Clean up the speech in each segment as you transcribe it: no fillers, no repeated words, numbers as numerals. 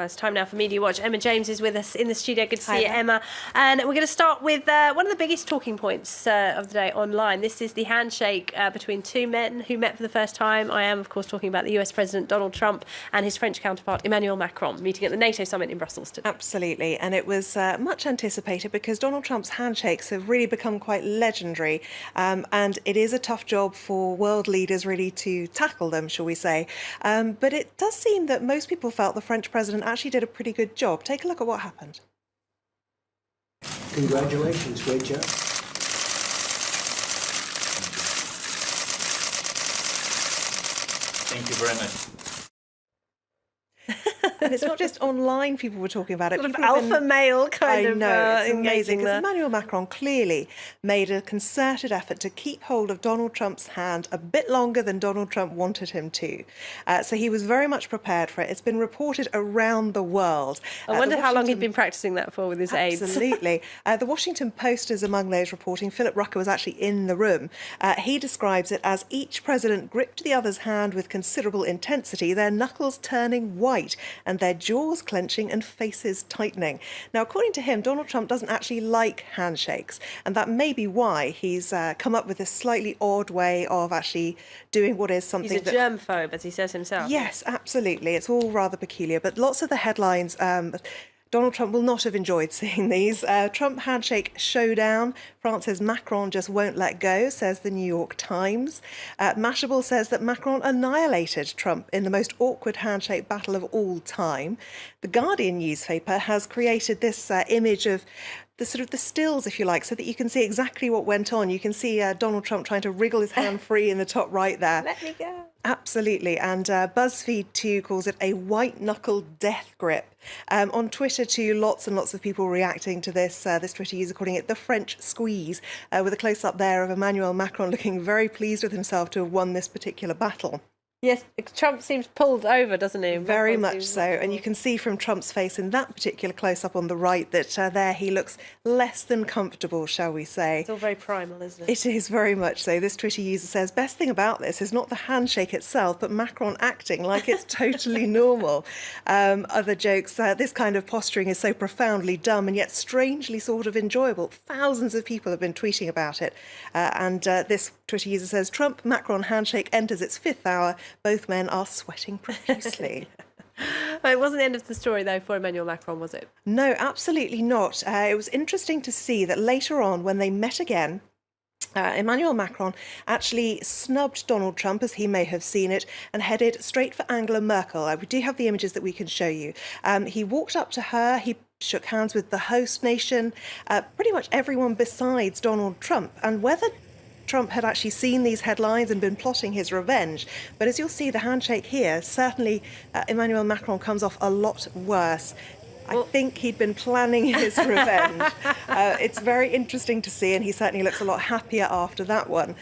It's time now for Media Watch. Emma James is with us in the studio. Good to see you, Emma. And we're going to start with one of the biggest talking points of the day online. This is the handshake between two men who met for the first time. I am, of course, talking about the US President Donald Trump and his French counterpart Emmanuel Macron, meeting at the NATO summit in Brussels today. Absolutely. And it was much anticipated because Donald Trump's handshakes have really become quite legendary. And it is a tough job for world leaders really to tackle them, shall we say. But it does seem that most people felt the French president actually did a pretty good job. Take a look at what happened. Congratulations, great job. Thank you very much. And it's not just online people were talking about it. Sort of alpha male kind of it's amazing engaging there. because Emmanuel Macron clearly made a concerted effort to keep hold of Donald Trump's hand a bit longer than Donald Trump wanted him to. So he was very much prepared for it. It's been reported around the world. I wonder how long he'd been practicing that for with his aides. Absolutely. The Washington Post is among those reporting. Philip Rucker was actually in the room. He describes it as each president gripped the other's hand with considerable intensity, their knuckles turning white and their jaws clenching and faces tightening. Now, according to him, Donald Trump doesn't actually like handshakes, and that may be why he's come up with this slightly odd way of actually doing what is something He's a germphobe, as he says himself. Yes, absolutely. It's all rather peculiar, but lots of the headlines... Donald Trump will not have enjoyed seeing these. Trump handshake showdown. France's Macron just won't let go, says the New York Times. Mashable says that Macron annihilated Trump in the most awkward handshake battle of all time. The Guardian newspaper has created this image of the sort of the stills, if you like, so that you can see exactly what went on. You can see Donald Trump trying to wriggle his hand free in the top right there. Let me go. Absolutely. And BuzzFeed too calls it a white-knuckle death grip. On Twitter too, lots and lots of people reacting to this. This Twitter user calling it the French squeeze, with a close-up there of Emmanuel Macron looking very pleased with himself to have won this particular battle. Yes, Trump seems pulled over, doesn't he? Very much so. And you can see from Trump's face in that particular close-up on the right that there he looks less than comfortable, shall we say. It's all very primal, isn't it? It is very much so. This Twitter user says, best thing about this is not the handshake itself, but Macron acting like it's totally normal. Other jokes, this kind of posturing is so profoundly dumb and yet strangely sort of enjoyable. Thousands of people have been tweeting about it. And this Twitter user says, Trump-Macron handshake enters its fifth hour. Both men are sweating profusely. It wasn't the end of the story, though, for Emmanuel Macron, was it? No, absolutely not. It was interesting to see that later on, when they met again, Emmanuel Macron actually snubbed Donald Trump, as he may have seen it, and headed straight for Angela Merkel. We do have the images that we can show you. He walked up to her, he shook hands with the host nation, pretty much everyone besides Donald Trump. And whether Trump had actually seen these headlines and been plotting his revenge. But as you'll see, the handshake here, certainly Emmanuel Macron comes off a lot worse. I think he'd been planning his revenge. It's very interesting to see, and he certainly looks a lot happier after that one.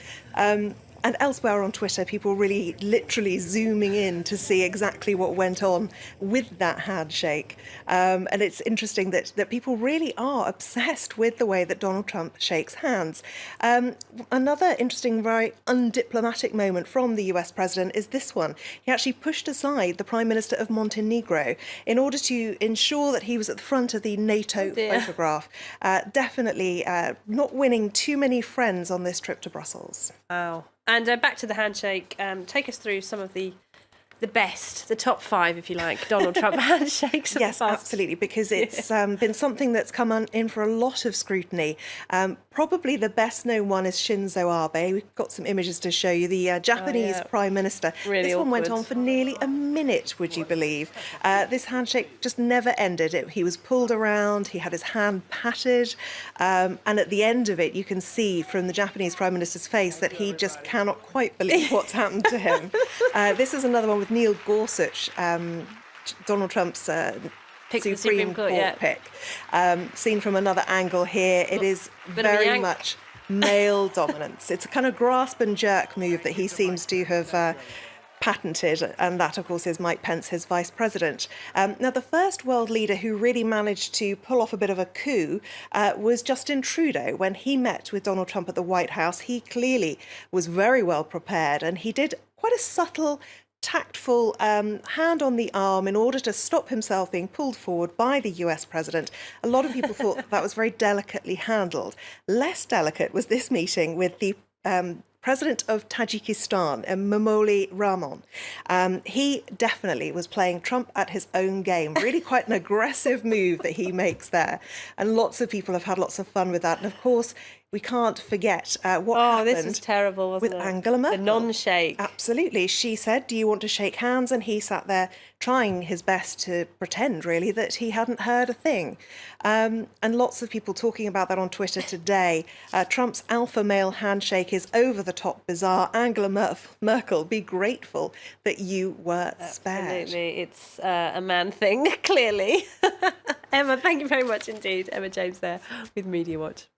And elsewhere on Twitter, people really literally zooming in to see exactly what went on with that handshake. And it's interesting that people really are obsessed with the way that Donald Trump shakes hands. Another interesting, very undiplomatic moment from the US president is this one. He actually pushed aside the Prime Minister of Montenegro in order to ensure that he was at the front of the NATO photograph. Definitely not winning too many friends on this trip to Brussels. Wow. And back to the handshake. Take us through some of the best, the top five, if you like, Donald Trump handshakes. Yes, absolutely, because it's been something that's come in for a lot of scrutiny. Probably the best known one is Shinzo Abe. We've got some images to show you. The Japanese Prime Minister. Really this one went awkward. on for nearly a minute, would you believe? This handshake just never ended. He was pulled around, he had his hand patted, and at the end of it, you can see from the Japanese Prime Minister's face that he just cannot quite believe what's happened to him. This is another one with Neil Gorsuch, Donald Trump's Supreme Court pick. Seen from another angle here, it is very much male dominance. It's a kind of grasp and jerk move that he seems to have patented, and that, of course, is Mike Pence, his vice president. Now, the first world leader who really managed to pull off a bit of a coup was Justin Trudeau. When he met with Donald Trump at the White House, he clearly was very well prepared, and he did quite a subtle tactful hand on the arm in order to stop himself being pulled forward by the US president. A lot of people thought that was very delicately handled. Less delicate was this meeting with the president of Tajikistan, Momoli Rahmon. He definitely was playing Trump at his own game. Really quite an aggressive move that he makes there. And lots of people have had lots of fun with that. And of course, we can't forget what happened. This was terrible, wasn't with it? Angela Merkel. The non-shake. Absolutely. She said, "Do you want to shake hands?" And he sat there trying his best to pretend, really, that he hadn't heard a thing. And lots of people talking about that on Twitter today. Trump's alpha male handshake is over the top bizarre. Angela Merkel, be grateful that you were spared. Absolutely. It's a man thing, clearly. Emma, thank you very much indeed. Emma James there with Media Watch.